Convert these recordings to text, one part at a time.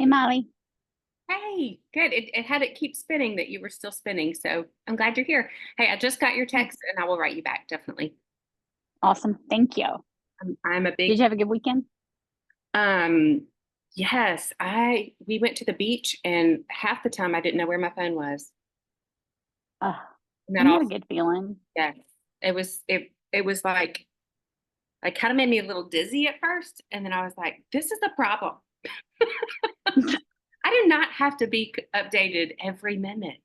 Hey, Molly. Hey, good. It had it keep spinning that you were still spinning. So I'm glad you're here. Hey, I just got your Yeah. text and I will write you back, definitely. Awesome. Thank you. I'm a Did big you have a good weekend? um yes, we went to the beach and half the time I didn't know where my phone was. Uh, And that isn't that a also, good feeling? yes. It was like kind of made me a little dizzy at first. And then I was like, this is the problem. I do not have to be updated every minute.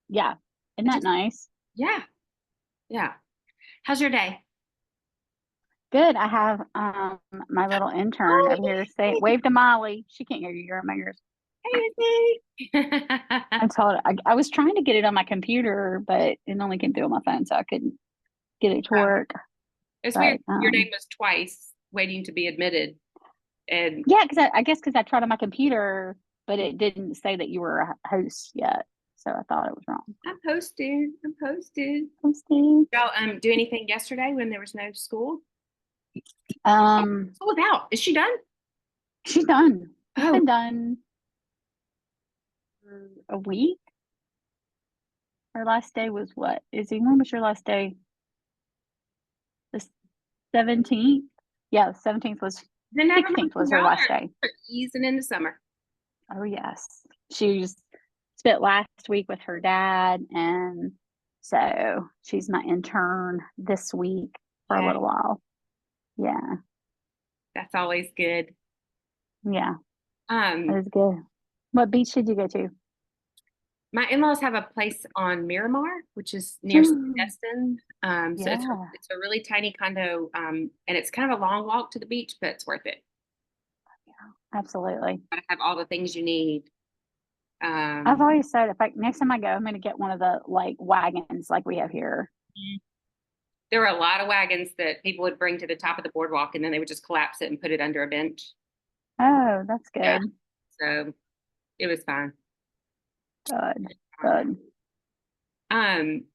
Yeah. Isn't I that just, nice? yeah, yeah. How's your day? Good. I have my little intern Oh, over here say wave to Molly. She can't hear you. You're in my ears. yay. Hey, I told her I was trying to get it on my computer, but it only came through on my phone, so I couldn't get it to work. it's weird. But Your name was twice waiting to be admitted. And yeah, because I guess because I tried on my computer, but it didn't say that you were a host yet. So I thought it was wrong. I'm posted. I'm posted. Hosting. Y'all do anything yesterday when there was no school? Um, School was out. Is she done? she's done. She's Oh, been done for a week. Her last day was what? When was your last day? The 17th? Yeah, the 17th was then never 16th mind. was her Y'all last day. are easing into summer. Oh yes. She's spent last week with her dad, and so she's my intern this week for a Yeah, little while. Yeah. that's always good. Yeah. It Um, was good. What beach did you go to? my in-laws have a place on Miramar, which is near Destin. So it's a, Yeah. it's a really tiny condo, and it's kind of a long walk to the beach, but it's worth it. Absolutely. Gotta have all the things you need. I've Um, always said if I next time I go, I'm gonna get one of the like wagons like we have here. there were a lot of wagons that people would bring to the top of the boardwalk, and then they would just collapse it and put it under a bench. Oh, that's Yeah, good. so it was fine. Good. Good.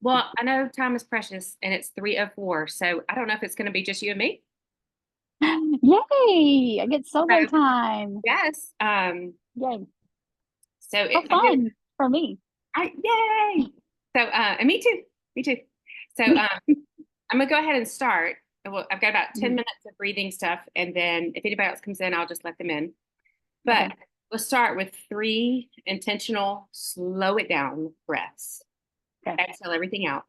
Well, I know time is precious, and it's 3:04, so I don't know if it's going to be just you and me. Yay! I get solo So time. yes, Yay. so How fun for me. yay! So and me too. So I'm gonna go ahead and start. Well, I've got about 10 Mhm. minutes of breathing stuff, and then if anybody else comes in, I'll just let them in. But Okay. let's start with three intentional, slow it down breaths. Okay. Exhale everything out.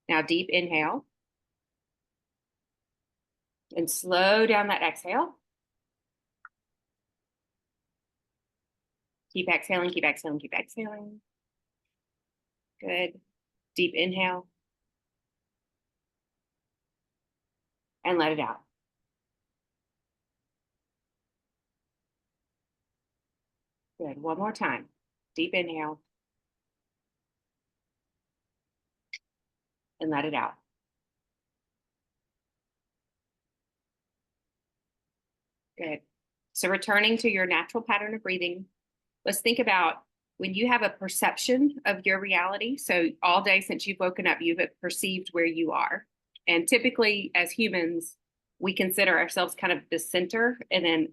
Now, deep inhale and slow down that exhale. Keep exhaling, keep exhaling, keep exhaling. Good. Deep inhale and let it out. Good. One more time. Deep inhale and let it out. Good. So, returning to your natural pattern of breathing, let's think about when you have a perception of your reality. So, all day since you've woken up, you've perceived where you are. And typically, as humans, we consider ourselves kind of the center. And then,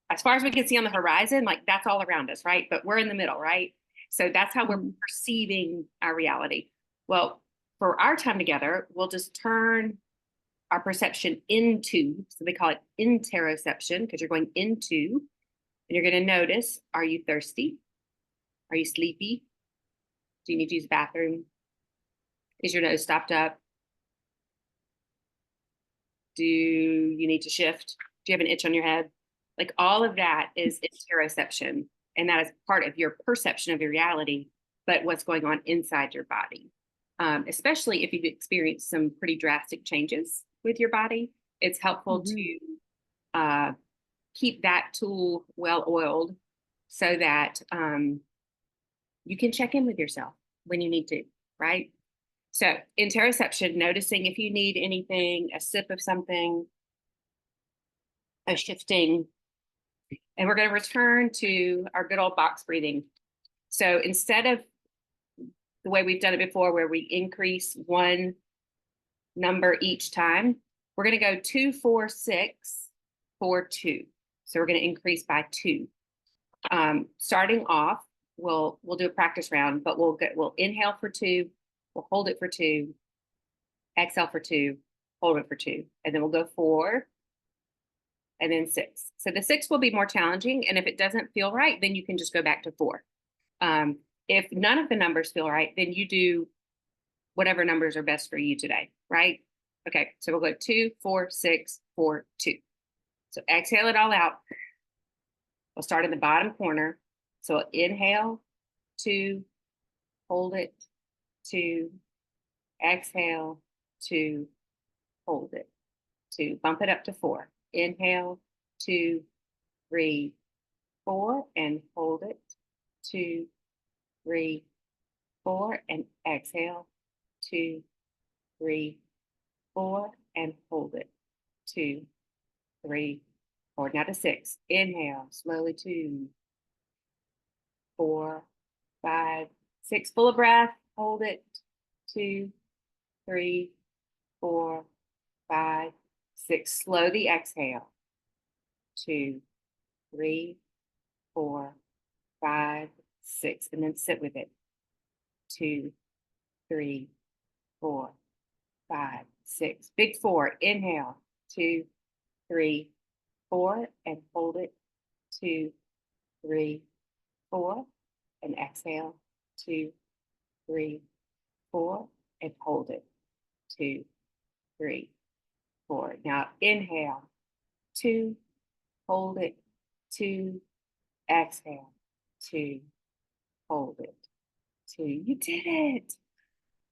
as far as we can see on the horizon, like that's all around us, right? But we're in the middle, right? So, that's how we're Mhm. perceiving our reality. Well, for our time together, we'll just turn our perception into, so they call it interoception because you're going into, and you're going to notice, are you thirsty? Are you sleepy? Do you need to use the bathroom? Is your nose stopped up? Do you need to shift? Do you have an itch on your head? Like all of that is interoception. And that is part of your perception of your reality, but what's going on inside your body. Especially if you've experienced some pretty drastic changes with your body, it's helpful Mhm. to uh, keep that tool well oiled so that you can check in with yourself when you need to, right? So, interoception, noticing if you need anything, a sip of something, a shifting, and we're going to return to our good old box breathing. So, instead of the way we've done it before, where we increase one number each time, we're going to go 2, 4, 6, 4, 2. So we're going to increase by 2. Starting off, we'll do a practice round, but we'll inhale for 2, we'll hold it for 2, exhale for 2, hold it for 2, and then we'll go 4, and then 6. So the 6 will be more challenging, and if it doesn't feel right, then you can just go back to 4. If none of the numbers feel right, then you do whatever numbers are best for you today, right? Okay, so we'll go 2, 4, 6, 4, 2. So exhale it all out. We'll start in the bottom corner. So we'll inhale, 2, hold it, 2, exhale, 2, hold it, 2. Bump it up to 4. Inhale, 2, 3, 4, and hold it, 2, 3, 4, and exhale, 2, 3, 4, and hold it, 2, 3, 4. Now to 6. Inhale, slowly, 2, 4, 5, 6. Full of breath. Hold it, 2, 3, 4, 5, 6. Slow the exhale, 2, 3, 4, 5, 6, and then sit with it, 2, 3, 4, 5, 6. Big 4. Inhale, 2, 3, 4, and hold it, 2, 3, 4, and exhale, 2, 3, 4, and hold it, 2, 3, 4. Now inhale, 2, hold it, 2, exhale, 2, hold it, 2. You did it.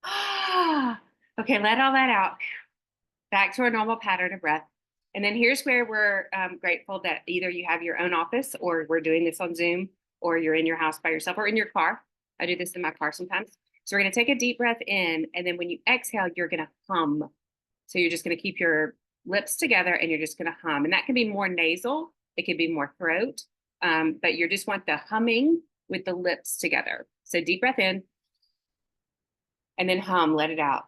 Ah, okay, let all that out. Back to our normal pattern of breath. And then here's where we're grateful that either you have your own office or we're doing this on Zoom, or you're in your house by yourself or in your car. I do this in my car sometimes. So we're going to take a deep breath in, and then when you exhale, you're going to hum. So you're just going to keep your lips together and you're just going to hum. And that can be more nasal. It can be more throat, but you just want the humming with the lips together. So deep breath in and then hum, let it out.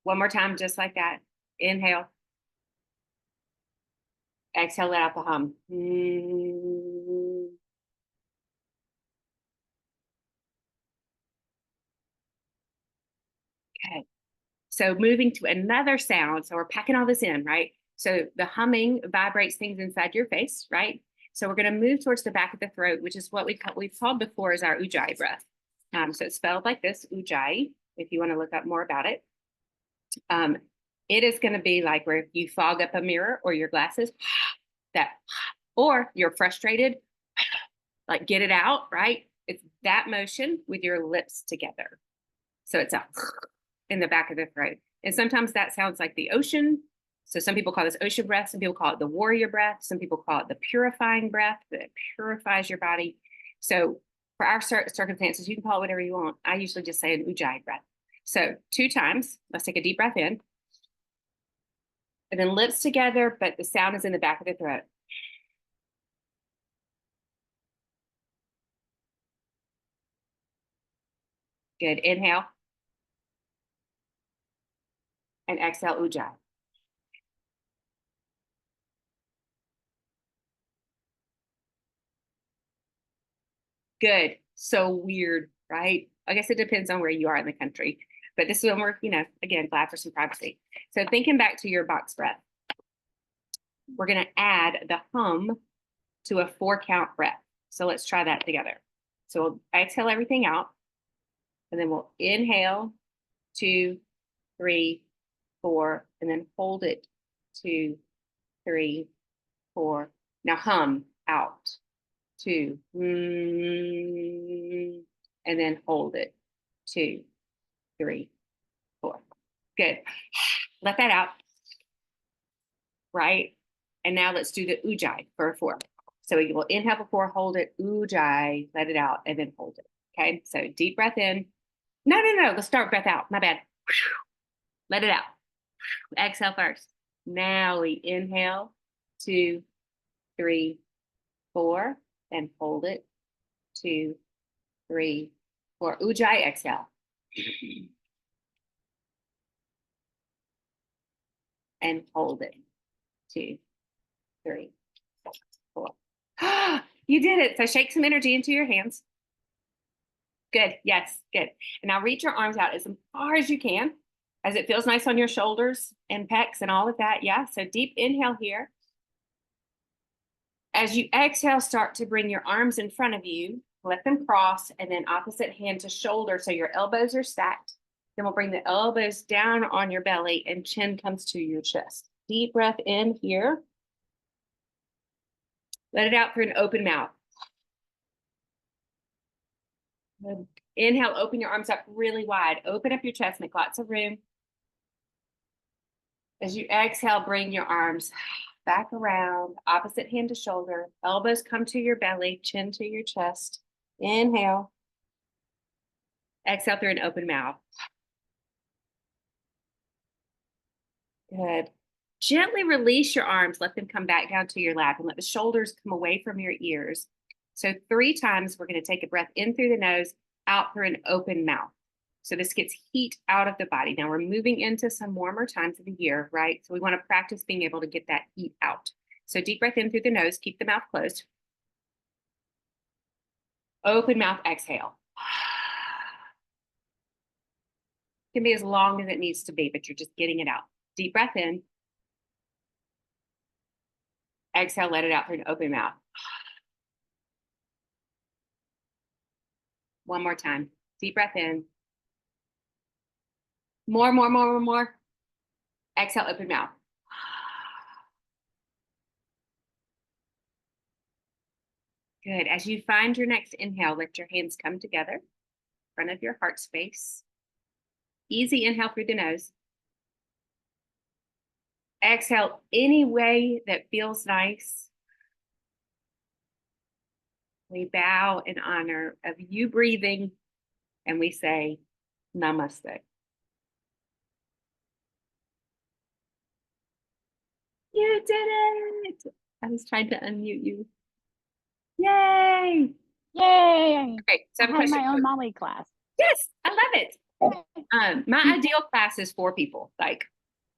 One more time, just like that. Inhale. Exhale, let out the hum. Okay. So moving to another sound. So we're packing all this in, right? So the humming vibrates things inside your face, right? So we're going to move towards the back of the throat, which is what we've called before as our Ujjayi breath. So it's spelled like this, Ujjayi, if you want to look up more about it. It is going to be like where you fog up a mirror or your glasses, that, or you're frustrated, like get it out, right? It's that motion with your lips together. So it's a in the back of the throat. And sometimes that sounds like the ocean. So some people call this ocean breath. Some people call it the warrior breath. Some people call it the purifying breath that purifies your body. So for our circumstances, you can call it whatever you want. I usually just say an Ujjayi breath. So 2 times, let's take a deep breath in. And then lips together, but the sound is in the back of the throat. Good. Inhale. And exhale, Ujjayi. Good. So weird, right? I guess it depends on where you are in the country. But this is when we're, again, glad for some privacy. So thinking back to your box breath, we're going to add the hum to a 4-count breath. So let's try that together. So we'll exhale everything out, and then we'll inhale, 2, 3, 4, and then hold it, 2, 3, 4. Now hum out, 2, and then hold it, 2, 3, 4. Good. Let that out. Right. And now let's do the Ujjayi for a 4. So we will inhale for 4, hold it, Ujjayi, let it out, and then hold it. Okay. So deep breath in. No. Let's start breath out. My bad. Let it out. Exhale first. Now we inhale, 2, 3, 4, and hold it, 2, 3, 4. Ujjayi, exhale. and hold it. 2, 3, 4. You did it. So shake some energy into your hands. Good. Yes. Good. And now reach your arms out as far as you can, as it feels nice on your shoulders and pecs and all of that. Yeah. So deep inhale here. As you exhale, start to bring your arms in front of you. Let them cross, and then opposite hand to shoulder. So your elbows are stacked. Then we'll bring the elbows down on your belly and chin comes to your chest. Deep breath in here. Let it out through an open mouth. Good. Inhale, open your arms up really wide. Open up your chest, make lots of room. As you exhale, bring your arms back around, opposite hand to shoulder. Elbows come to your belly, chin to your chest. Inhale. Exhale through an open mouth. Good. Gently release your arms. Let them come back down to your lap and let the shoulders come away from your ears. So 3 times, we're going to take a breath in through the nose, out through an open mouth. So this gets heat out of the body. Now we're moving into some warmer times of the year, right? So we want to practice being able to get that heat out. So deep breath in through the nose, keep the mouth closed. Open mouth, exhale. It can be as long as it needs to be, but you're just getting it out. Deep breath in. Exhale, let it out through an open mouth. One more time. Deep breath in. More. Exhale, open mouth. Good. As you find your next inhale, let your hands come together in front of your heart space. Easy inhale through the nose. Exhale any way that feels nice. We bow in honor of you breathing, and we say, Namaste. You did it! I was trying to unmute you. Yay! Yay! Okay, so I have a I had question. my own Molly class. Yes, I love it. My ideal class is 4 people, like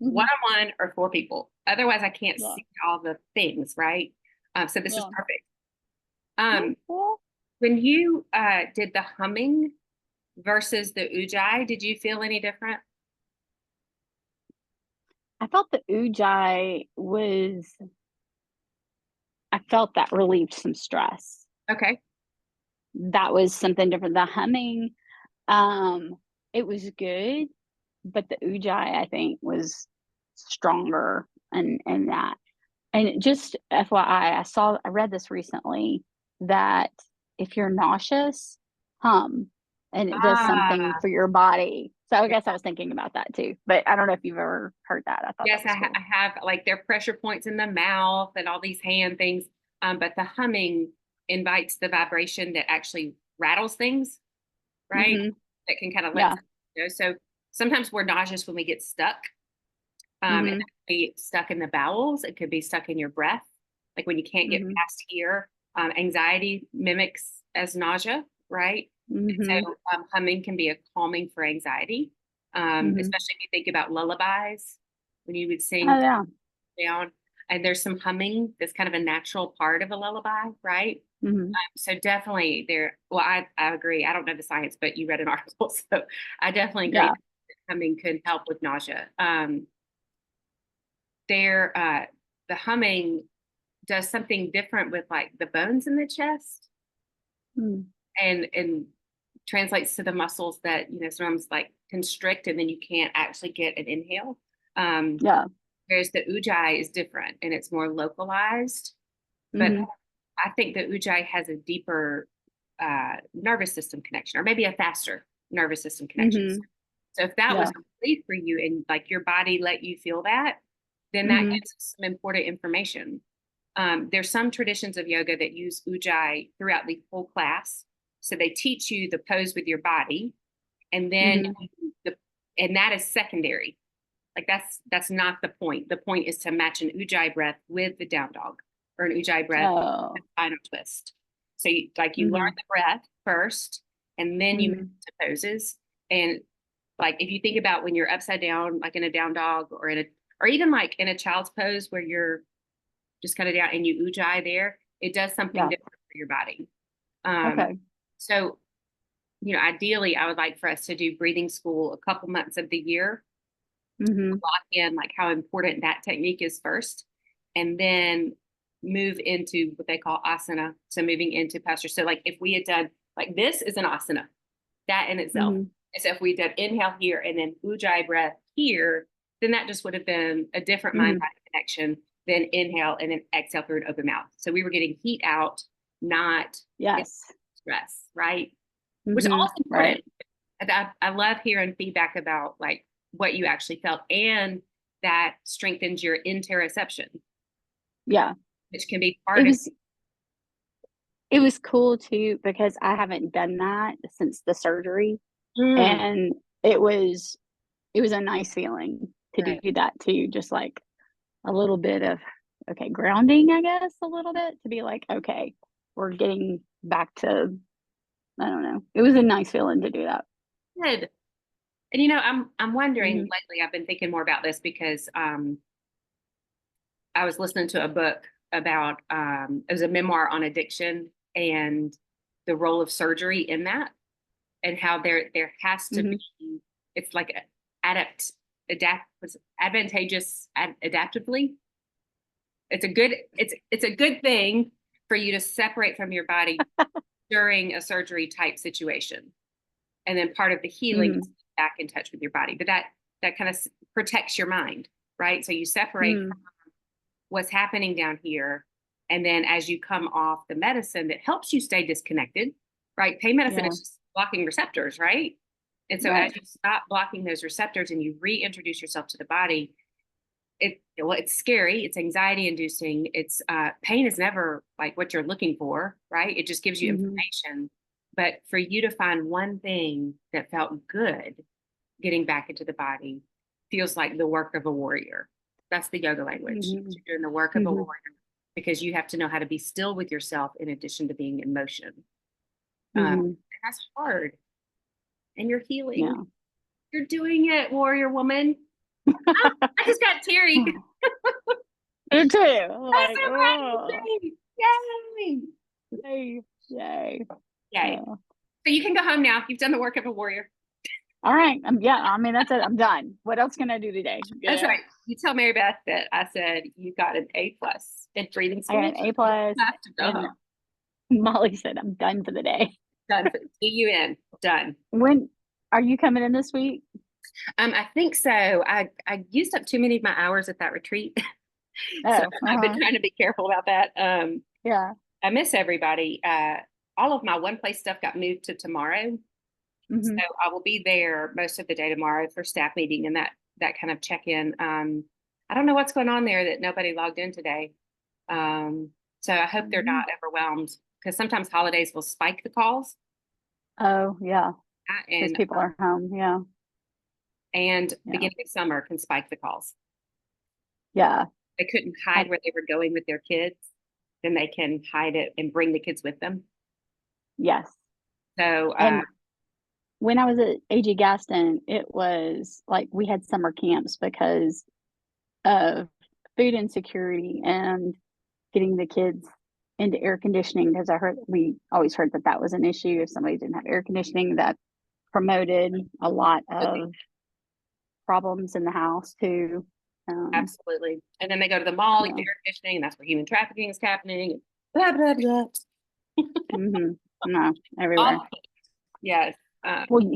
Mhm. one-on-one or 4 people. Otherwise, I can't Yeah. see all the things, right? So this is Yeah. perfect. Cool. When you did the humming versus the ujjayi, did you feel any different? I felt the ujjayi was, I felt that relieved some stress. Okay. That was something different. The humming, um, it was good, but the ujjayi, I think, was stronger and that. And just FYI, I read this recently that if you're nauseous, hum, and it does something Ah, for your body. So I yeah. guess I was thinking about that too. But I don't know if you've ever heard that. I thought Yes, that was cool. I have, like, their pressure points in the mouth and all these hand things. But the humming invites the vibration that actually rattles things, right? Mhm. That can kind of let Yeah. something go. So sometimes we're nauseous when we get stuck. And that Mhm. could be stuck in the bowels. It could be stuck in your breath, like when you can't get Mhm. past here. Anxiety mimics as nausea, right? Mhm. So humming can be a calming for anxiety, Mhm. especially if you think about lullabies, when you would sing Oh yeah. down. And there's some humming that's kind of a natural part of a lullaby, right? Mhm. So definitely there. Well, I agree. I don't know the science, but you read an article, so I definitely agree Yeah. that humming could help with nausea. The humming does something different with like the bones in the chest Mm. and translates to the muscles that sometimes like constrict and then you can't actually get an inhale. Um, Yeah. whereas the ujjayi is different and it's more localized. But Mhm. I think the ujjayi has a deeper nervous system connection, or maybe a faster nervous system connection. Mhm. So if that was Yeah. complete for you and like your body let you feel that, then that Mhm. gives us some important information. There's some traditions of yoga that use ujjayi throughout the whole class. So they teach you the pose with your body, and then Mhm. the and that is secondary. Like that's not the point. The point is to match an ujjayi breath with the down dog, or an ujjayi breath with Oh. the spinal twist. So you learn Mhm. the breath first, and then you move Mhm. to poses. And like if you think about when you're upside down, like in a down dog or in a or even like in a child's pose where you're just kind of down and you ujjayi there, it does something Yeah. different for your body. Um, Okay. so, ideally, I would like for us to do breathing school a couple months of the year, Mm-hmm. lock in like how important that technique is first, and then move into what they call asana. So moving into posture. So like if we had done like this is an asana, that in itself. Mm-hmm. And so if we did inhale here and then ujjayi breath here, then that just would have been a different mind Mm-hmm. body connection than inhale and then exhale through an open mouth. So we were getting heat out, not Yes. stress, right? Which is Mm-hmm. also important. Right. I love hearing feedback about like what you actually felt, and that strengthens your interoception, Yeah. which can be It part of. was it was cool too because I haven't done that since the surgery, Mm, and it was it was a nice feeling to do right. that too, just like a little bit of okay, grounding, I guess, a little bit to be like, okay, we're getting back to I don't know. It was a nice feeling to do that. Good. And I'm wondering Hmm. lately. I've been thinking more about this because I was listening to a book about it was a memoir on addiction and the role of surgery in that, and how there has to Hmm. be, it's like advantageous adaptively. It's a good thing for you to separate from your body during a surgery type situation, and then part of the healing is Hmm. back in touch with your body, but that kind of protects your mind, right? So you separate Hmm. from what's happening down here, and then as you come off the medicine that helps you stay disconnected, right? Pain medicine Yeah. is just blocking receptors, right? And so Right. as you stop blocking those receptors and you reintroduce yourself to the body, it's scary, it's anxiety inducing, it's pain is never like what you're looking for, right? It just gives you Hmm. information. But for you to find one thing that felt good getting back into the body feels like the work of a warrior. That's the yoga language. Hmm. You're doing the work of a Hmm. warrior because you have to know how to be still with yourself in addition to being in motion. Hmm. That's hard, and you're healing. Yeah. You're doing it, warrior woman. Oh, I just got teary. Me too. I'm Like, so proud of oh, you. Yay! yay, yay. Yay. Yeah. So you can go home now. You've done the work of a warrior. All right. Yeah. I mean, that's it. I'm done. What else can I do today? That's Yeah. right. You tell Mary Beth that I said you got an A+ in breathing I got school. an A You plus, have to go and home. Molly said I'm done for the day. Done. DUN. Done. When are you coming in this week? I think so. I used up too many of my hours at that retreat. So Oh, I've been trying to be careful about that. yeah. I miss everybody. All of my one place stuff got moved to tomorrow. So Hmm. I will be there most of the day tomorrow for staff meeting and that kind of check in. I don't know what's going on there that nobody logged in today. So I hope they're Hmm. not overwhelmed, because sometimes holidays will spike the calls, Oh, yeah. Because and people are home. Yeah. Yeah. beginning of summer can spike the calls. Yeah. They couldn't I, hide where they were going with their kids, then they can hide it and bring the kids with them. yes. So And when I was at AG Gaston, it was like we had summer camps because of food insecurity and getting the kids into air conditioning because we always heard that that was an issue if somebody didn't have air conditioning that promoted a lot of problems in the house too. Um, absolutely. And then they go to the mall, yeah. get air conditioning, and that's where human trafficking is happening. Blah blah blah. Hmm. No, everywhere. All yes. Um, Well,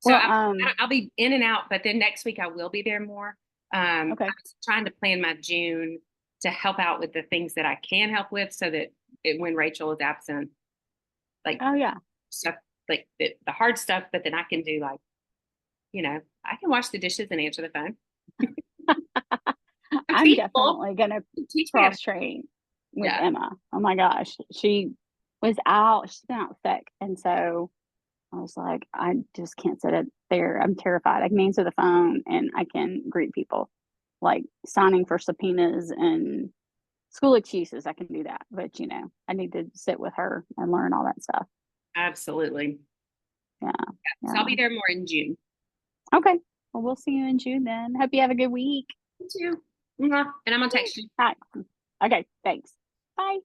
so well, I'll be in and out, but then next week I will be there more. I okay. was trying to plan my June to help out with the things that I can help with, so that when Rachel is absent, like Oh yeah. stuff like the hard stuff, but then I can do like, I can wash the dishes and answer the phone. I'm I'm teachable. definitely gonna Teach me how to. cross train with Yeah, Emma. Oh my gosh, she was out. She's been out sick, and so I was like, I just can't sit it there. I'm terrified. I can answer the phone and I can greet people, like signing for subpoenas and school excuses. I can do that, but I need to sit with her and learn all that stuff. absolutely. Yeah, So I'll yeah. be there more in June. Okay. Well, we'll see you in June then. Hope you have a good week. You too. Mwah. And I'm gonna text you. All right. Okay, thanks. Bye.